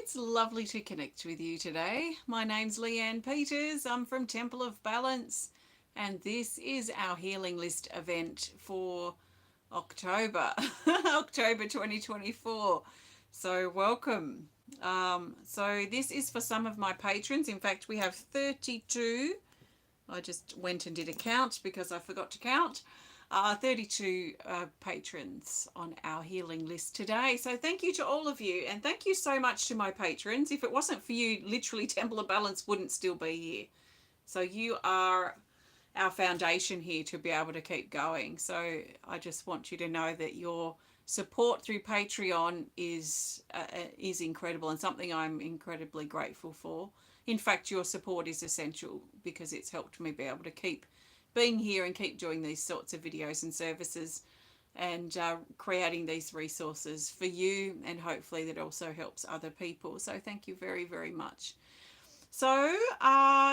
It's lovely to connect with you today. My name's Leanne Peters. I'm from Temple of Balance, and this is our healing list event for October, October 2024. So, welcome. So, this is for some of my patrons. In fact, we have 32. I just went and did a count because I forgot to count. 32 patrons on our healing list today. So thank you to all of you, and thank you so much to my patrons. If it wasn't for you, literally Temple of Balance wouldn't still be here. So you are our foundation here to be able to keep going. So I just want you to know that your support through Patreon is incredible and something I'm incredibly grateful for. In fact, your support is essential because it's helped me be able to keep being here and keep doing these sorts of videos and services and creating these resources for you, and hopefully that also helps other people. So thank you very, very much. So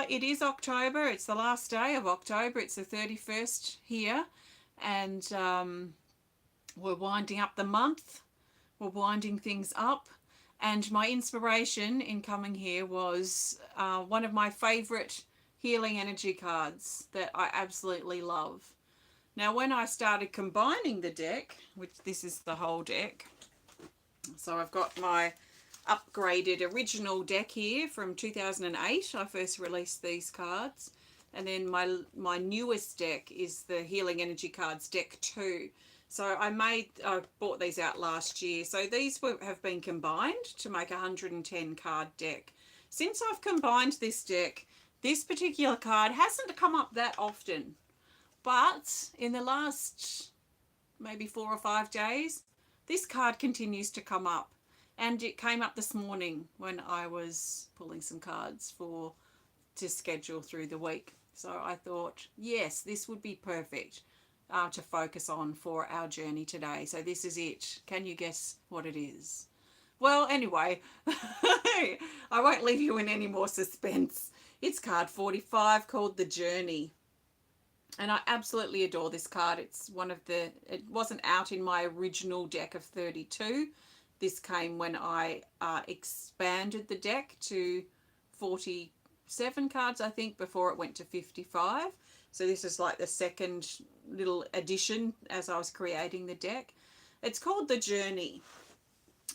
it is October. It's the last day of October. It's the 31st here, and we're winding up the month. We're winding things up. And my inspiration in coming here was one of my favorite healing energy cards that I absolutely love. Now, when I started combining the deck, which this is the whole deck, so I've got my upgraded original deck here from 2008. I first released these cards, and then my newest deck is the Healing Energy Cards Deck 2. So I bought these out last year. So these have been combined to make a 110 card deck. Since I've combined this deck, this particular card hasn't come up that often, but in the last maybe 4 or 5 days, this card continues to come up. And it came up this morning when I was pulling some cards to schedule through the week. So I thought, yes, this would be perfect to focus on for our journey today. So this is it. Can you guess what it is? Well, anyway, I won't leave you in any more suspense. It's card 45, called The Journey. And I absolutely adore this card. It's it wasn't out in my original deck of 32. This came when I expanded the deck to 47 cards, I think, before it went to 55. So this is like the second little addition as I was creating the deck. It's called The Journey.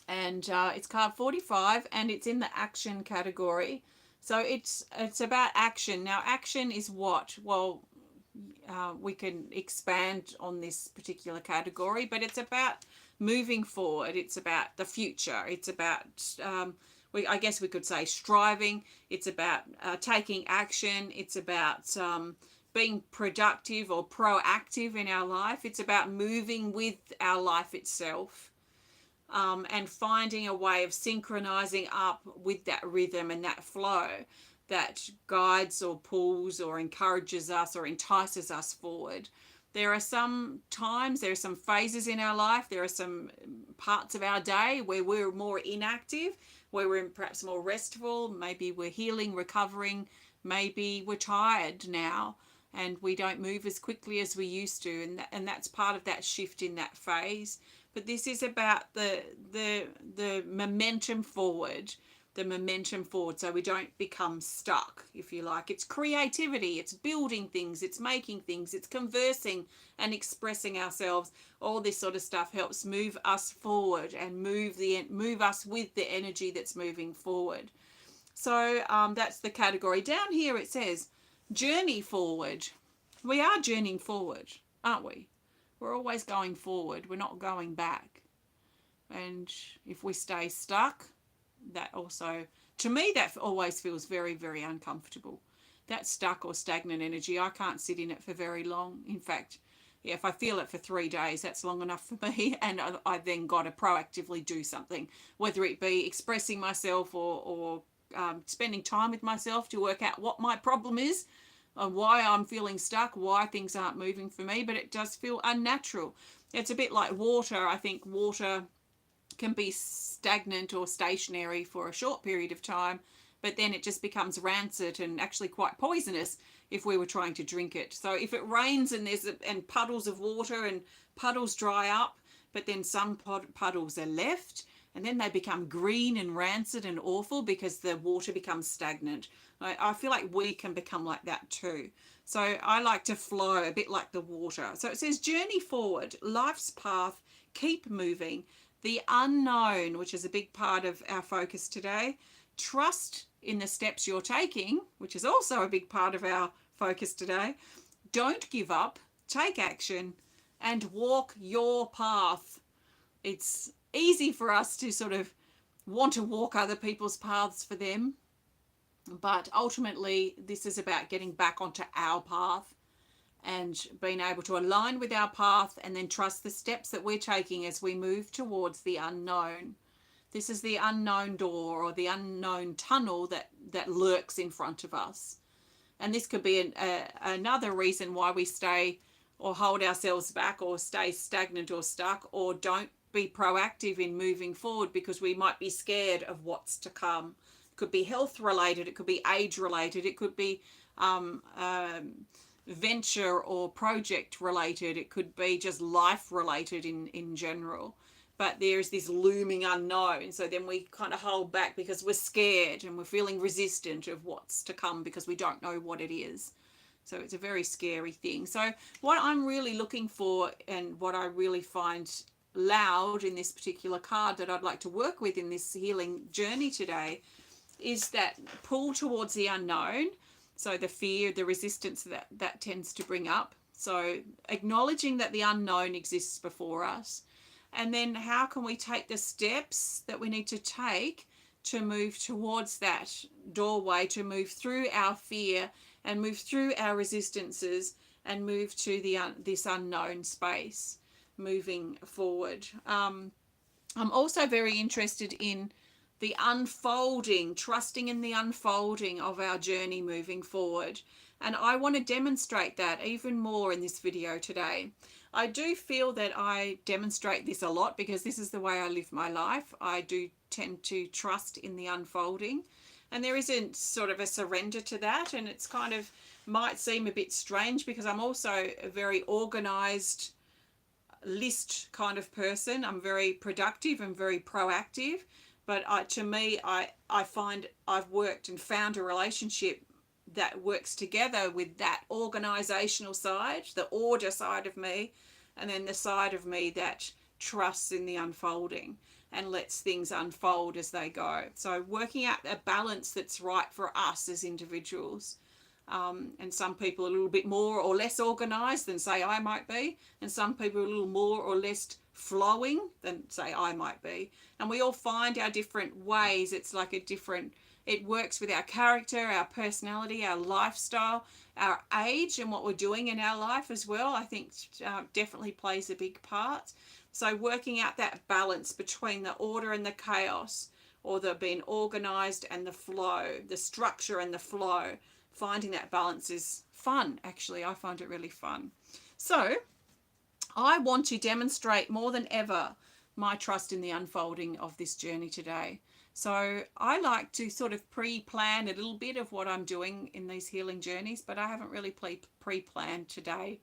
And it's card 45, and it's in the action category. So it's about action. Now, action is what? Well, we can expand on this particular category, but it's about moving forward. It's about the future. It's about, I guess we could say, striving. It's about taking action. It's about being productive or proactive in our life. It's about moving with our life itself. And finding a way of synchronizing up with that rhythm and that flow that guides or pulls or encourages us or entices us forward. There are some times, there are some phases in our life, there are some parts of our day where we're more inactive, where we're perhaps more restful, maybe we're healing, recovering, maybe we're tired now and we don't move as quickly as we used to, and that's part of that shift in that phase. But this is about the momentum forward, so we don't become stuck, if you like. It's creativity, it's building things, it's making things, it's conversing and expressing ourselves. All this sort of stuff helps move us forward and move us with the energy that's moving forward. So that's the category. Down here it says journey forward. We are journeying forward, aren't we? We're always going forward. We're not going back. And if we stay stuck, that also, to me, that always feels very, very uncomfortable. That stuck or stagnant energy, I can't sit in it for very long. In fact, if I feel it for 3 days, that's long enough for me. And I then got to proactively do something, whether it be expressing myself or spending time with myself to work out what my problem is, why I'm feeling stuck, why things aren't moving for me. But it does feel unnatural. It's a bit like water. I think water can be stagnant or stationary for a short period of time, but then it just becomes rancid and actually quite poisonous if we were trying to drink it. So if it rains and and puddles of water and puddles dry up, but then some puddles are left, and then they become green and rancid and awful because the water becomes stagnant. I feel like we can become like that too. So I like to flow a bit like the water. So it says, journey forward, life's path, keep moving, the unknown, which is a big part of our focus today. Trust in the steps you're taking, which is also a big part of our focus today. Don't give up, take action, and walk your path. It's easy for us to sort of want to walk other people's paths for them, but ultimately this is about getting back onto our path and being able to align with our path and then trust the steps that we're taking as we move towards the unknown. This is the unknown door or the unknown tunnel that lurks in front of us. And this could be another reason why we stay or hold ourselves back or stay stagnant or stuck or don't be proactive in moving forward, because we might be scared of what's to come. It could be health related, it could be age related, it could be venture or project related, it could be just life related in general. But there's this looming unknown, so then we kind of hold back because we're scared and we're feeling resistant of what's to come because we don't know what it is. So it's a very scary thing. So what I'm really looking for, and what I really find loud in this particular card that I'd like to work with in this healing journey today, is that pull towards the unknown. So the fear, the resistance that tends to bring up. So acknowledging that the unknown exists before us. And then how can we take the steps that we need to take to move towards that doorway, to move through our fear and move through our resistances and move to this unknown space, moving forward. I'm also very interested in the unfolding, trusting in the unfolding of our journey moving forward. And I want to demonstrate that even more in this video today. I do feel that I demonstrate this a lot because this is the way I live my life. I do tend to trust in the unfolding, and there isn't sort of a surrender to that. And it's kind of might seem a bit strange because I'm also a very organized list kind of person. I'm very productive and very proactive. But to me, I find I've worked and found a relationship that works together with that organizational side, the order side of me, and then the side of me that trusts in the unfolding and lets things unfold as they go. So working out a balance that's right for us as individuals. And some people are a little bit more or less organized than say I might be, and some people are a little more or less flowing than say I might be. And we all find our different ways. It's like it works with our character, our personality, our lifestyle, our age, and what we're doing in our life as well. I think definitely plays a big part. So working out that balance between the order and the chaos, or the being organized and the flow, the structure and the flow, finding that balance is fun. Actually, I find it really fun. So I want to demonstrate more than ever my trust in the unfolding of this journey today. So I like to sort of pre-plan a little bit of what I'm doing in these healing journeys, but I haven't really pre-planned today.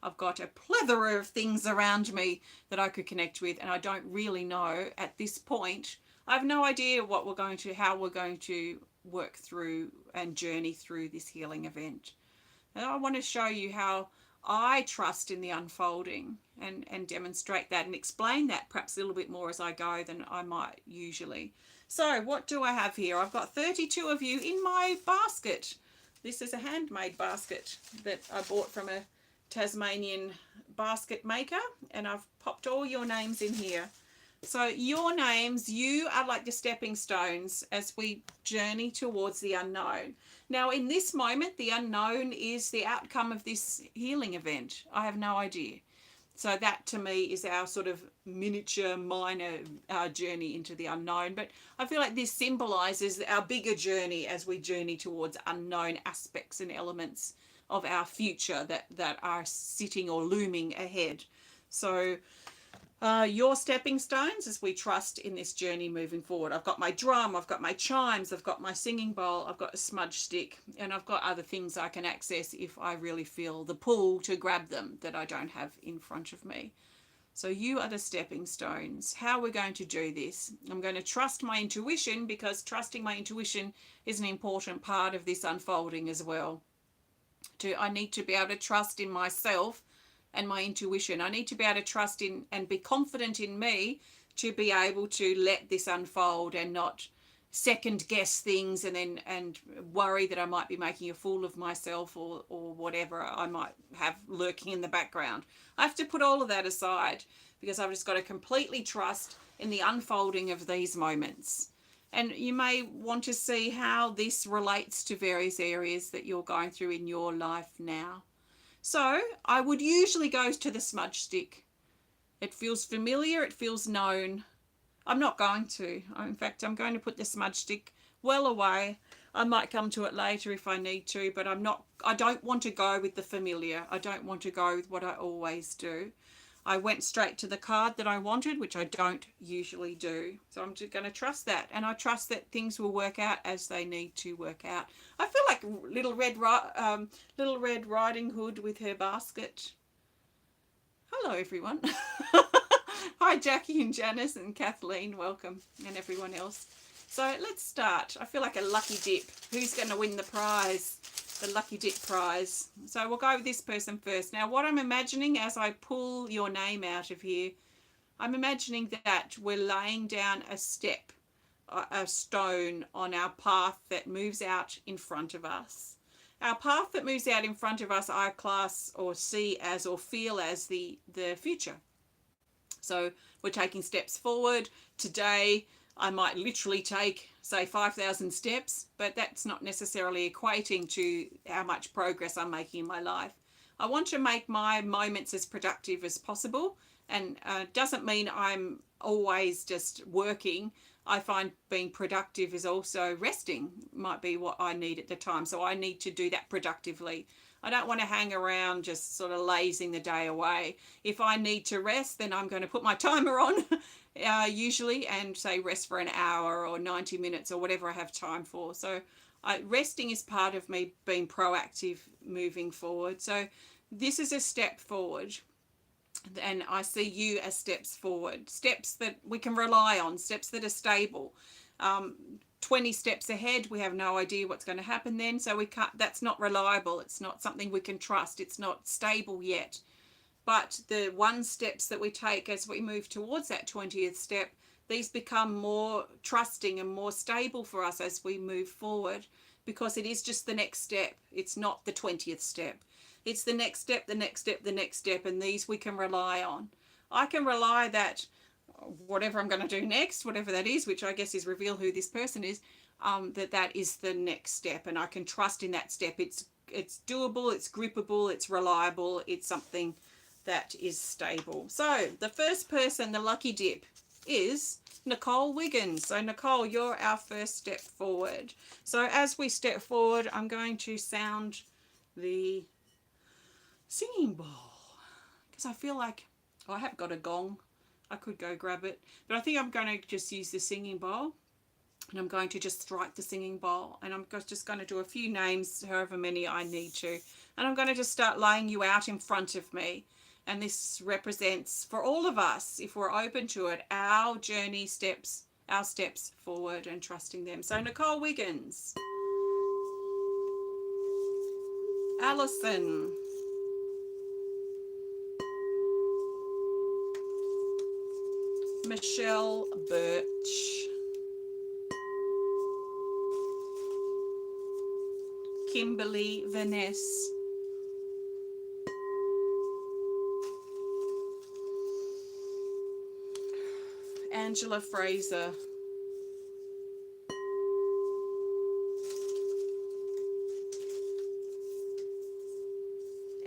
I've got a plethora of things around me that I could connect with, and I don't really know at this point. I have no idea how we're going to work through and journey through this healing event. And I want to show you how I trust in the unfolding and demonstrate that and explain that perhaps a little bit more as I go than I might usually. So what do I have here? I've got 32 of you in my basket. This is a handmade basket that I bought from a Tasmanian basket maker, and I've popped all your names in here. So your names, you are like the stepping stones as we journey towards the unknown. Now in this moment, the unknown is the outcome of this healing event. I have no idea. So that to me is our sort of miniature, minor journey into the unknown. But I feel like this symbolizes our bigger journey as we journey towards unknown aspects and elements of our future that are sitting or looming ahead. So your stepping stones as we trust in this journey moving forward. I've got my drum, I've got my chimes, I've got my singing bowl, I've got a smudge stick, and I've got other things I can access if I really feel the pull to grab them that I don't have in front of me. So you are the stepping stones. How we're going to do this. I'm going to trust my intuition, because trusting my intuition is an important part of this unfolding as well. I need to be able to trust in myself and my intuition. I need to be able to trust in and be confident in me to be able to let this unfold and not second guess things and worry that I might be making a fool of myself or whatever I might have lurking in the background. I have to put all of that aside, because I've just got to completely trust in the unfolding of these moments. And you may want to see how this relates to various areas that you're going through in your life now. So I would usually go to the smudge stick. It feels familiar, it feels known. I'm not going to. In fact, I'm going to put the smudge stick well away. I might come to it later if I need to, but I don't want to go with the familiar. I don't want to go with what I always do. I went straight to the card that I wanted, which I don't usually do. So I'm just going to trust that. And I trust that things will work out as they need to work out. I feel like Little Red Riding Hood with her basket. Hello, everyone. Hi, Jackie and Janice and Kathleen. Welcome, and everyone else. So let's start. I feel like a lucky dip. Who's going to win the prize? The lucky dip prize. So we'll go with this person first. Now, what I'm imagining as I pull your name out of here, I'm imagining that we're laying down a step, a stone on our path that moves out in front of us. Our path that moves out in front of us, I class or see as or feel as the future. So we're taking steps forward. Today, I might literally take, say, 5,000 steps, but that's not necessarily equating to how much progress I'm making in my life. I want to make my moments as productive as possible, and doesn't mean I'm always just working. I find being productive is also resting, might be what I need at the time. So I need to do that productively. I don't want to hang around just sort of lazing the day away. If I need to rest, then I'm going to put my timer on usually and say rest for an hour or 90 minutes or whatever I have time for. So resting is part of me being proactive moving forward. So this is a step forward. And I see you as steps forward, steps that we can rely on, steps that are stable. 20 steps ahead, we have no idea what's going to happen then, so we can't, that's not reliable, it's not something we can trust, it's not stable yet. But the one steps that we take as we move towards that 20th step, these become more trusting and more stable for us as we move forward, because it is just the next step. It's not the 20th step. It's the next step, the next step, the next step, and these we can rely on. I can rely that whatever I'm going to do next, whatever that is, which I guess is reveal who this person is, that is the next step, and I can trust in that step. It's doable, it's grippable, it's reliable, it's something that is stable. So the first person, the lucky dip, is Nicole Wiggins. So Nicole, you're our first step forward. So as we step forward, I'm going to sound the singing bowl, because I feel like I have got a gong. I could go grab it, but I think I'm going to just use the singing bowl, and I'm going to just strike the singing bowl, and I'm just going to do a few names, however many I need to, and I'm going to just start laying you out in front of me. And this represents, for all of us, if we're open to it, our journey steps, our steps forward and trusting them. So Nicole Wiggins, Allison, Michele Burch, Kimberly Veness, Angela Fraser,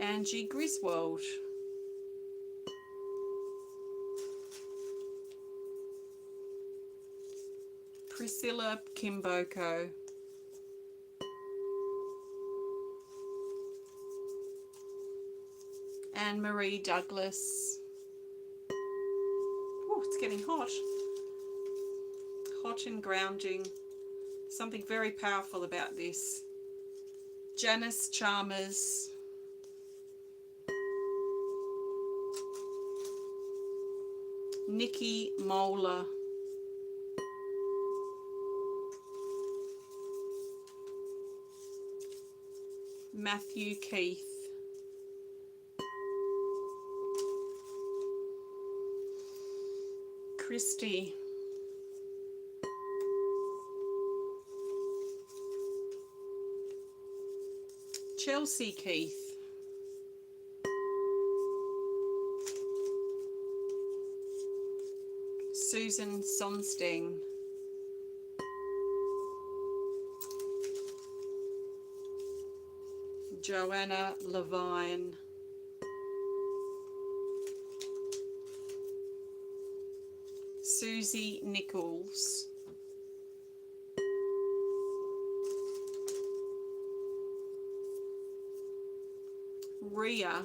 Angie Griswold, Priscilla Kimboko, Anne-Marie Douglas. Oh, it's getting hot. Hot and grounding. Something very powerful about this. Janice Chalmers. Nicki Mohler, Matthew Keith, Christi, Chelsea Keith, Susan Sonsteng, Joanna Levine, Suzie Nicholls, Rhia,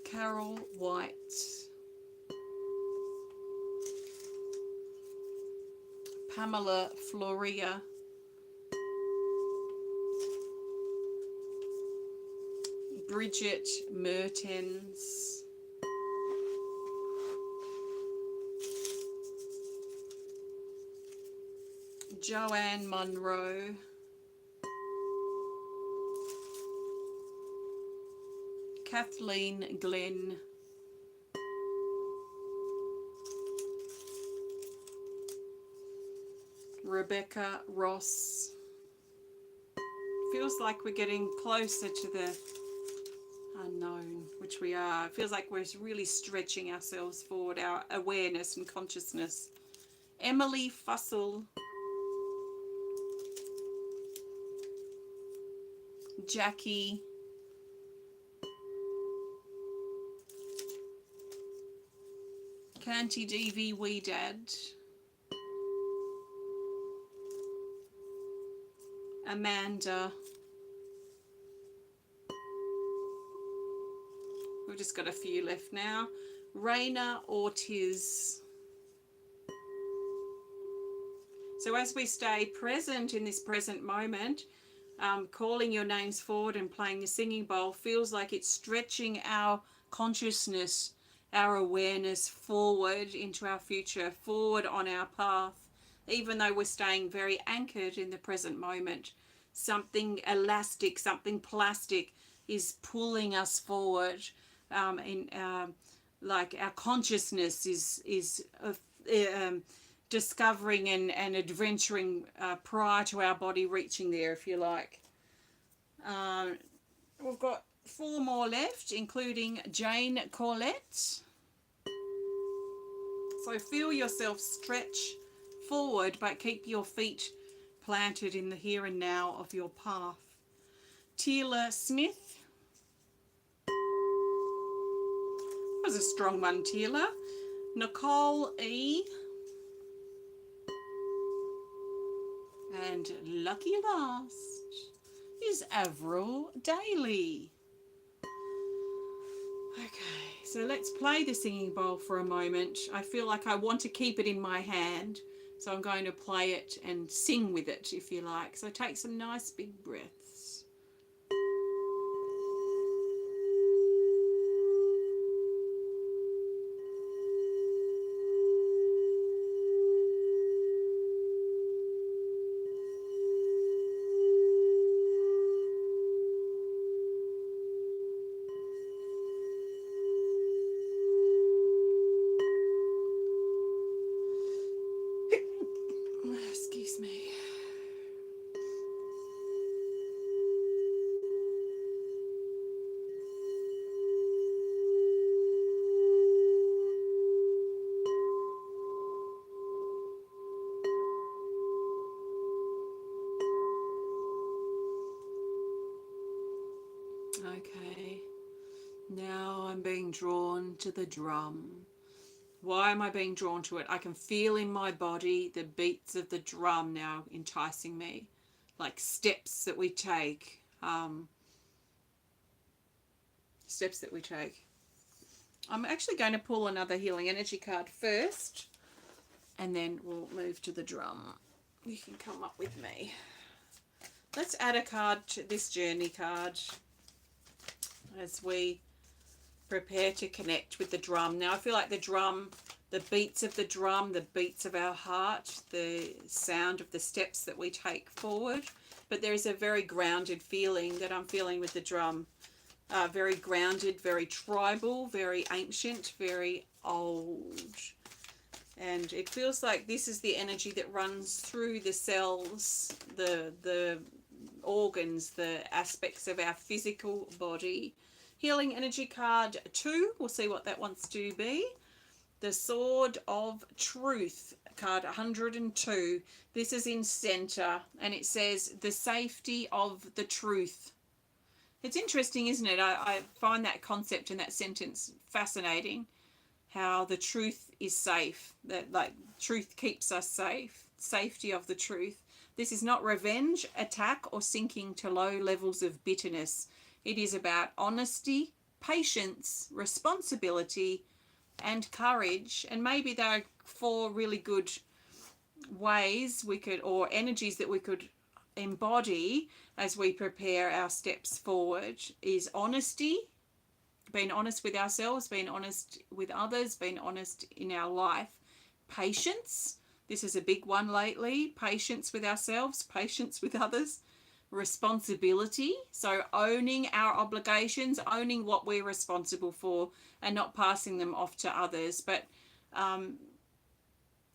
Carol White, Pamela Florea, Bridget Mehrtens, Joanne Monroe, Kathleen Glen, Rebecca Ross. Feels like we're getting closer to the unknown, which we are. It feels like we're really stretching ourselves forward, our awareness and consciousness. Emily Fussell, Jackie, Kanti, Devi, Wedad, Amanda. We've just got a few left now. Rayna Ortiz. So as we stay present in this present moment, calling your names forward and playing the singing bowl feels like it's stretching our consciousness, our awareness forward into our future, forward on our path, even though we're staying very anchored in the present moment. Something elastic, something plastic is pulling us forward. Like our consciousness is discovering and adventuring prior to our body reaching there, if you like. We've got 4 more left, including Jane Corlett. So feel yourself stretch forward, but keep your feet planted in the here and now of your path. Teala Smith. That was a strong one, Teala. Nicole E. And lucky last is Avril Daly. Okay, so let's play the singing bowl for a moment. I feel like I want to keep it in my hand, so I'm going to play it and sing with it, if you like. So take some nice big breaths. Excuse me. Okay, now I'm being drawn to the drum. Why am I being drawn to it? I can feel in my body the beats of the drum now enticing me, like steps that we take. Steps that we take. I'm actually going to pull another healing energy card first, and then we'll move to the drum. You can come up with me. Let's add a card to this journey card. as we prepare to connect with the drum. Now I feel like the drum, the beats of the drum, the beats of our heart, the sound of the steps that we take forward, but there is a very grounded feeling that I'm feeling with the drum. Very grounded, very tribal, very ancient, very old. And it feels like this is the energy that runs through the cells, the organs, the aspects of our physical body. Healing energy card 2, we'll see what that wants to be. The Sword of Truth, card 102. This is in center, and it says the safety of the truth. It's interesting, isn't it? I find that concept and that sentence fascinating. How the truth is safe, that like truth keeps us safe, safety of the truth. This is not revenge, attack, or sinking to low levels of bitterness. It is about honesty, patience, responsibility, and courage. And maybe there are 4 really good ways we could, or energies that we could embody as we prepare our steps forward. Is honesty, being honest with ourselves, being honest with others, being honest in our life. Patience, this is a big one lately. Patience with ourselves, patience with others. Responsibility, so owning our obligations, owning what we're responsible for and not passing them off to others, but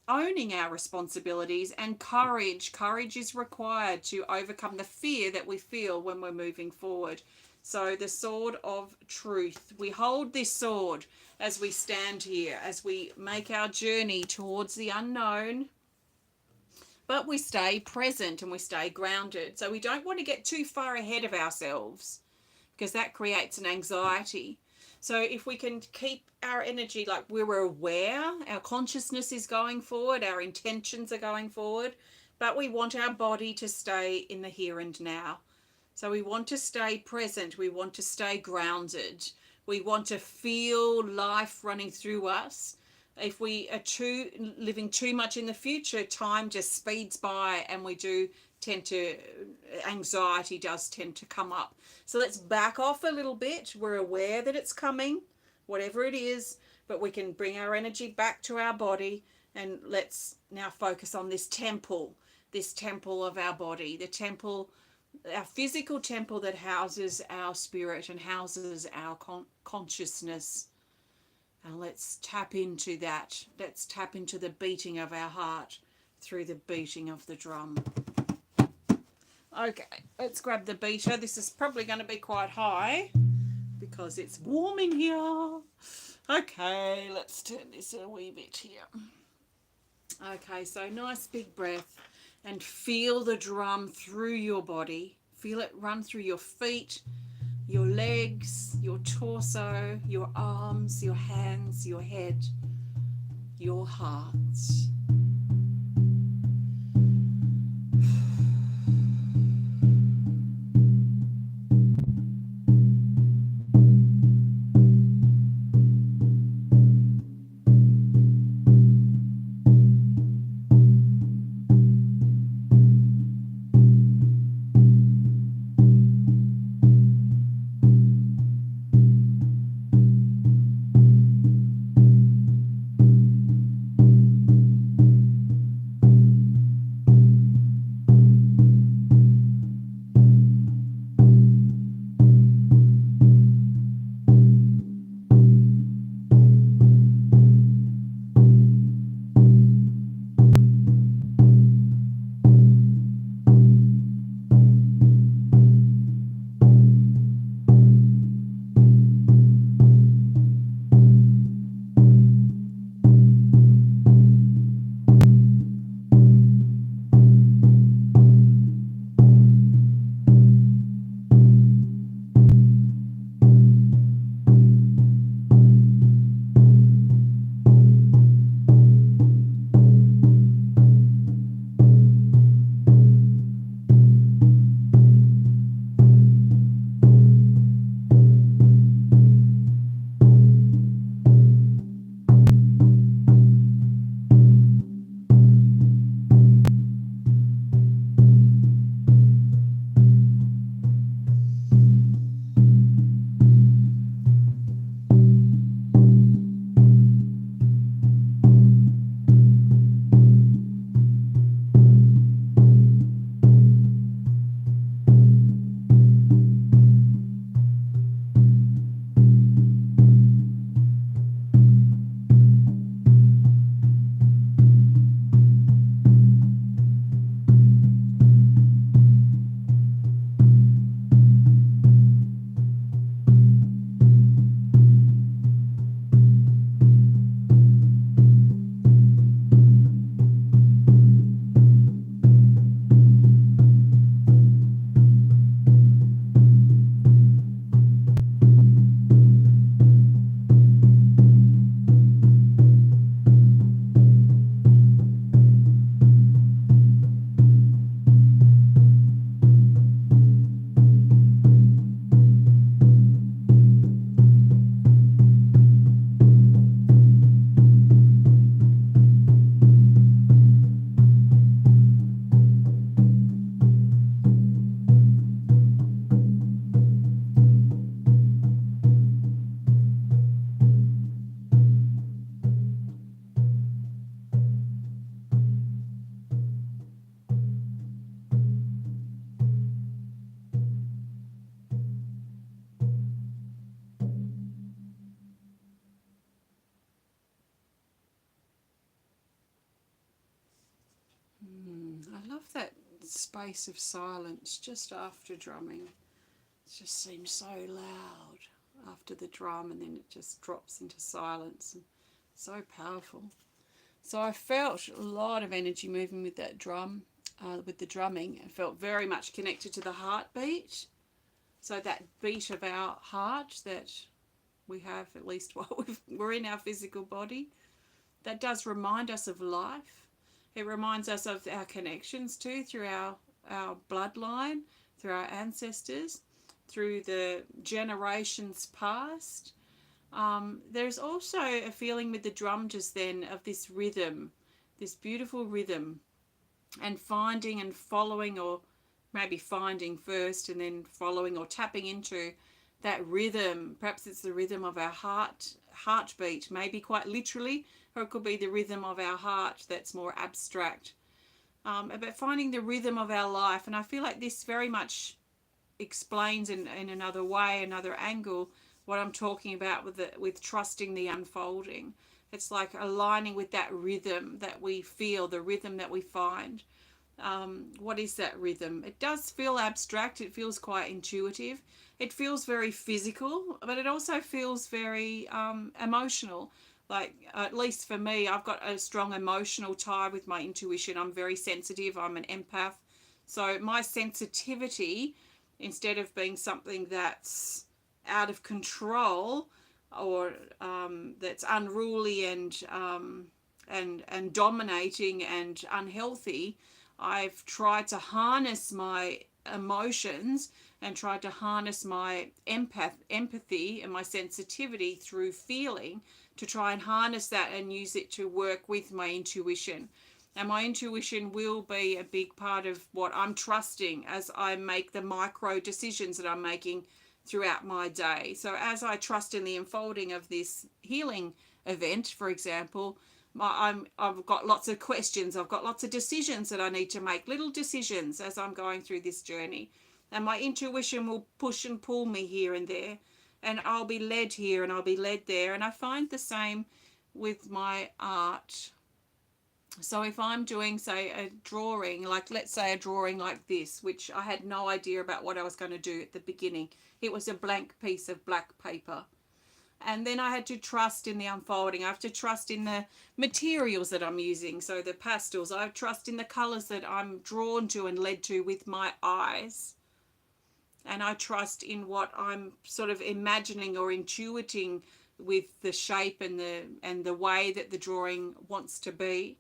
owning our responsibilities. And courage. Courage is required to overcome the fear that we feel when we're moving forward. So the Sword of Truth. We hold this sword as we stand here, as we make our journey towards the unknown, but we stay present and we stay grounded. So we don't want to get too far ahead of ourselves because that creates an anxiety. So if we can keep our energy like we're aware, our consciousness is going forward, our intentions are going forward, but we want our body to stay in the here and now. So we want to stay present, we want to stay grounded, we want to feel life running through us. If we are living too much in the future, time just speeds by and we do tend to, anxiety does tend to come up. So let's back off a little bit. We're aware that it's coming, whatever it is, but we can bring our energy back to our body, and let's now focus on this temple of our body, the temple, our physical temple that houses our spirit and houses our consciousness. And let's tap into that. Let's tap into the beating of our heart through the beating of the drum. Okay, let's grab the beater. This is probably going to be quite high because it's warm in here. Okay, let's turn this a wee bit here. Okay, so nice big breath and feel the drum through your body. Feel it run through your feet, your legs, your torso, your arms, your hands, your head, your heart. space of silence just after drumming. It just seems so loud after the drum, and then it just drops into silence, and so powerful. So I felt a lot of energy moving with that drum, with the drumming. I felt very much connected to the heartbeat. So that beat of our heart that we have, at least while we're in our physical body, that does remind us of life. It reminds us of our connections too, through our bloodline, through our ancestors, through the generations past. There's also a feeling with the drum just then of this rhythm, this beautiful rhythm, and finding and following, or maybe finding first and then following or tapping into that rhythm. Perhaps it's the rhythm of our heartbeat, maybe quite literally, or it could be the rhythm of our heart that's more abstract. But finding the rhythm of our life. And I feel like this very much explains in another way, another angle, what I'm talking about with trusting the unfolding. It's like aligning with that rhythm that we feel, the rhythm that we find. What is that rhythm? It does feel abstract. It feels quite intuitive. It feels very physical, but it also feels very emotional. Like, at least for me, I've got a strong emotional tie with my intuition. I'm very sensitive. I'm an empath. So my sensitivity, instead of being something that's out of control, or that's unruly and dominating and unhealthy, I've tried to harness my emotions and tried to harness my empathy and my sensitivity through feeling, to try and harness that and use it to work with my intuition. And my intuition will be a big part of what I'm trusting as I make the micro decisions that I'm making throughout my day. So as I trust in the unfolding of this healing event, for example, I've got lots of questions. I've got lots of decisions that I need to make, little decisions as I'm going through this journey. And my intuition will push and pull me here and there. And I'll be led here and I'll be led there. And I find the same with my art. So if I'm doing, say, a drawing, like let's say a drawing like this, which I had no idea about what I was going to do at the beginning. It was a blank piece of black paper. And then I had to trust in the unfolding. I have to trust in the materials that I'm using. So the pastels, I trust in the colours that I'm drawn to and led to with my eyes. And I trust in what I'm sort of imagining or intuiting with the shape and the way that the drawing wants to be.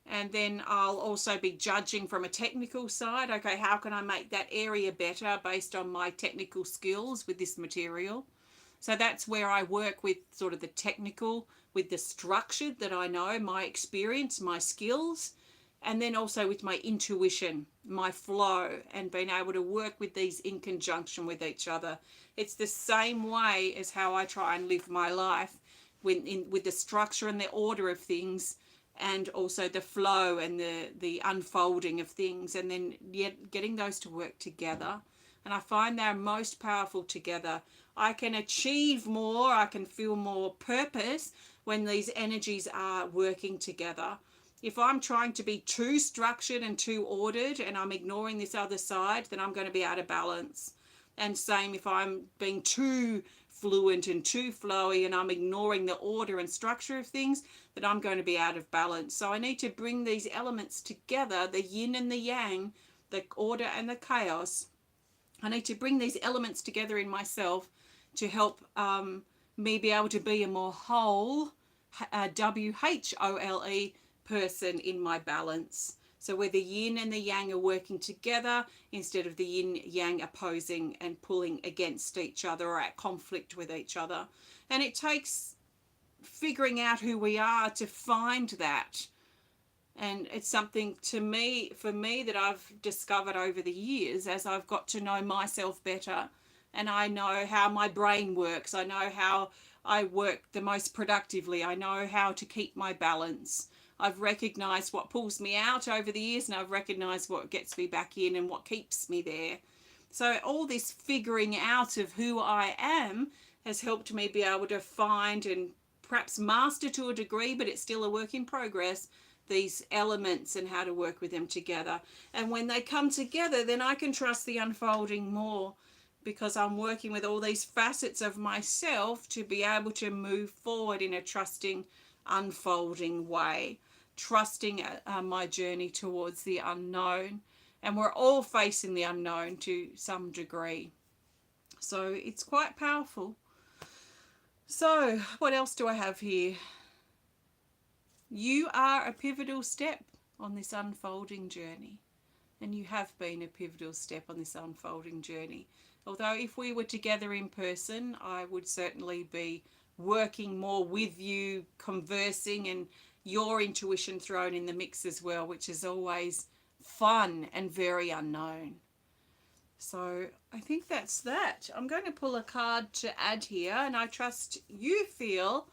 And then I'll also be judging from a technical side. Okay, how can I make that area better based on my technical skills with this material? So that's where I work with sort of the technical, with the structure that I know, my experience, my skills, and then also with my intuition, my flow, and being able to work with these in conjunction with each other. It's the same way as how I try and live my life with the structure and the order of things, and also the flow and the unfolding of things, and then yet getting those to work together. And I find they're most powerful together. I can achieve more, I can feel more purpose when these energies are working together. If I'm trying to be too structured and too ordered and I'm ignoring this other side, then I'm going to be out of balance. And same if I'm being too fluent and too flowy and I'm ignoring the order and structure of things, that I'm going to be out of balance. So I need to bring these elements together, the yin and the yang, the order and the chaos. I need to bring these elements together in myself to help me be able to be a more whole, WHOLE person in my balance. So where the yin and the yang are working together instead of the yin yang opposing and pulling against each other or at conflict with each other. And it takes figuring out who we are to find that. And it's something for me that I've discovered over the years as I've got to know myself better, and I know how my brain works. I know how I work the most productively. I know how to keep my balance. I've recognized what pulls me out over the years, and I've recognized what gets me back in and what keeps me there. So all this figuring out of who I am has helped me be able to find and perhaps master to a degree, but it's still a work in progress, these elements and how to work with them together. And when they come together, then I can trust the unfolding more, because I'm working with all these facets of myself to be able to move forward in a trusting, unfolding way, trusting my journey towards the unknown. And we're all facing the unknown to some degree. So it's quite powerful. So what else do I have here? You are a pivotal step on this unfolding journey. And you have been a pivotal step on this unfolding journey. Although if we were together in person, I would certainly be working more with you, conversing, and your intuition thrown in the mix as well, which is always fun and very unknown. So I think that's that. I'm going to pull a card to add here, and I trust you feel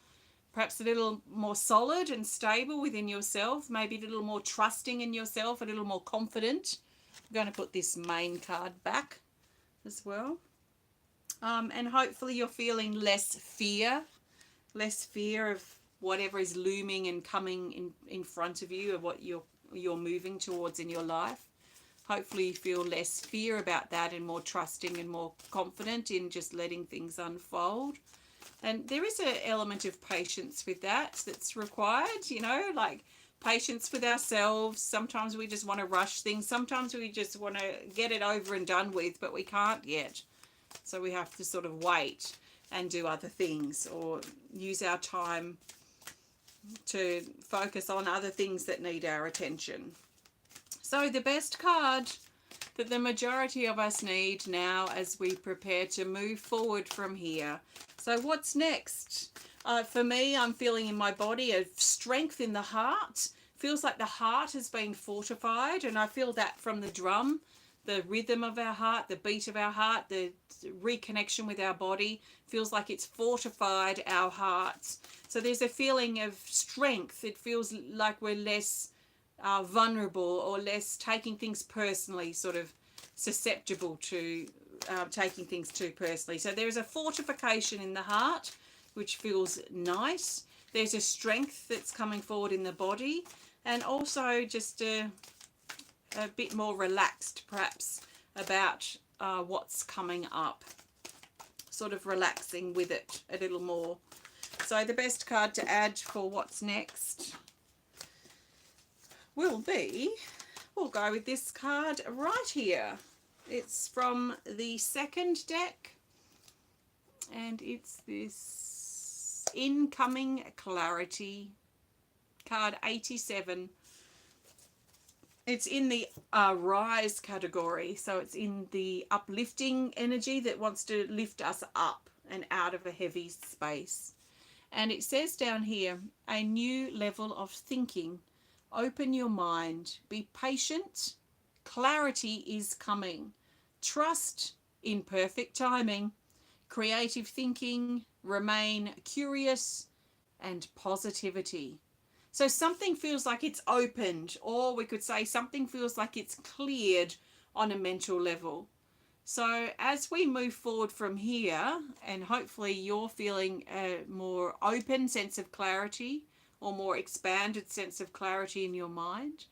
perhaps a little more solid and stable within yourself, maybe a little more trusting in yourself, a little more confident. I'm going to put this main card back as well. And hopefully you're feeling less fear of whatever is looming and coming in front of you, of what you're moving towards in your life. Hopefully you feel less fear about that and more trusting and more confident in just letting things unfold. And there is an element of patience with that's required, you know, like patience with ourselves. Sometimes we just want to rush things. Sometimes we just want to get it over and done with, but we can't yet. So we have to sort of wait and do other things, or use our time to focus on other things that need our attention. So the best card that the majority of us need now as we prepare to move forward from here. So what's next? For me, I'm feeling in my body a strength in the heart. Feels like the heart has been fortified, and I feel that from the drum, the rhythm of our heart, the beat of our heart, the reconnection with our body. Feels like it's fortified our hearts. So there's a feeling of strength. It feels like we're less vulnerable, or less taking things personally, sort of susceptible to taking things too personally. So there's a fortification in the heart, which feels nice. There's a strength that's coming forward in the body, and also just a bit more relaxed perhaps about what's coming up, sort of relaxing with it a little more. So the best card to add for what's next will be, we'll go with this card right here. It's from the second deck, and it's this Incoming Clarity, card 87. It's in the rise category, so it's in the uplifting energy that wants to lift us up and out of a heavy space. And it says down here, a new level of thinking. Open your mind. Be patient. Clarity is coming. Trust in perfect timing. Creative thinking. Remain curious. And positivity. So something feels like it's opened, or we could say something feels like it's cleared on a mental level. So as we move forward from here, and hopefully you're feeling a more open sense of clarity, or more expanded sense of clarity in your mind,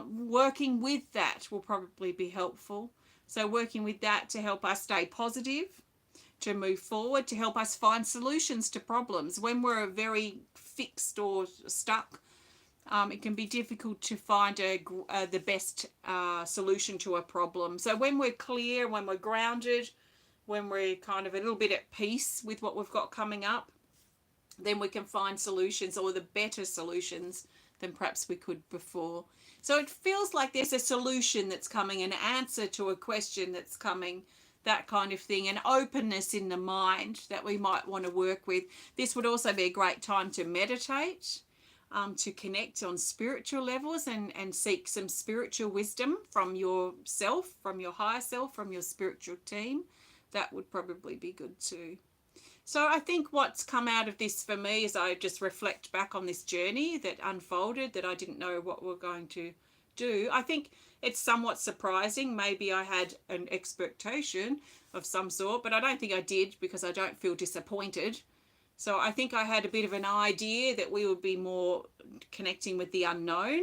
working with that will probably be helpful. So working with that to help us stay positive, to move forward, to help us find solutions to problems. When we're very fixed or stuck, it can be difficult to find the best solution to a problem. So when we're clear, when we're grounded, when we're kind of a little bit at peace with what we've got coming up, then we can find solutions, or the better solutions than perhaps we could before. So it feels like there's a solution that's coming, an answer to a question that's coming, that kind of thing, an openness in the mind that we might want to work with. This would also be a great time to meditate, to connect on spiritual levels and seek some spiritual wisdom from yourself, from your higher self, from your spiritual team. That would probably be good too. So I think what's come out of this for me, as I just reflect back on this journey that unfolded, that I didn't know what we're going to do, I think it's somewhat surprising. Maybe I had an expectation of some sort, but I don't think I did, because I don't feel disappointed. So I think I had a bit of an idea that we would be more connecting with the unknown.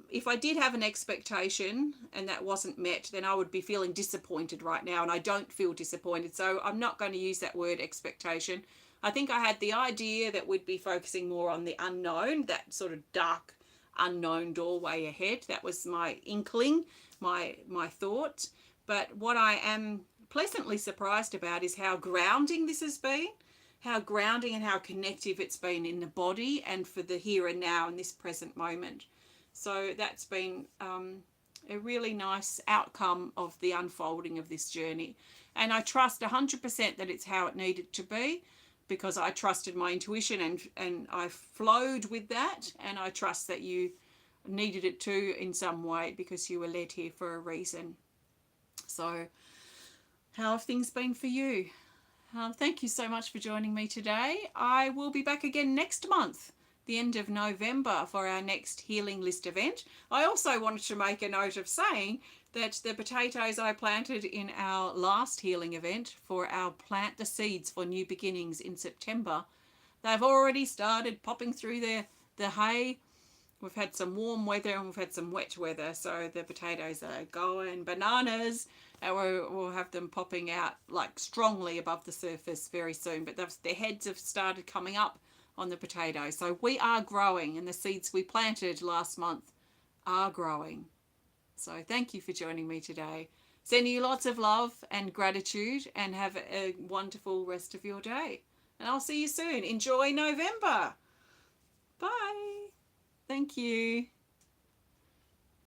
If I did have an expectation and that wasn't met, then I would be feeling disappointed right now, and I don't feel disappointed. So I'm not going to use that word expectation. I think I had the idea that we'd be focusing more on the unknown, that sort of dark unknown doorway ahead. That was my inkling, my thought. But what I am pleasantly surprised about is how grounding this has been, how grounding and how connective it's been in the body and for the here and now in this present moment. So that's been a really nice outcome of the unfolding of this journey. And I trust 100% that it's how it needed to be, because I trusted my intuition and I flowed with that. And I trust that you needed it too in some way, because you were led here for a reason. So how have things been for you? Thank you so much for joining me today. I will be back again next month, the end of November, for our next Healing List event. I also wanted to make a note of saying that the potatoes I planted in our last healing event for our Plant the Seeds for New Beginnings in September, they've already started popping through the hay. We've had some warm weather and we've had some wet weather, so the potatoes are going bananas, and we'll have them popping out like strongly above the surface very soon. But their heads have started coming up on the potatoes. So we are growing, and the seeds we planted last month are growing. So thank you for joining me today. Sending you lots of love and gratitude, and have a wonderful rest of your day. And I'll see you soon. Enjoy November. Bye. Thank you.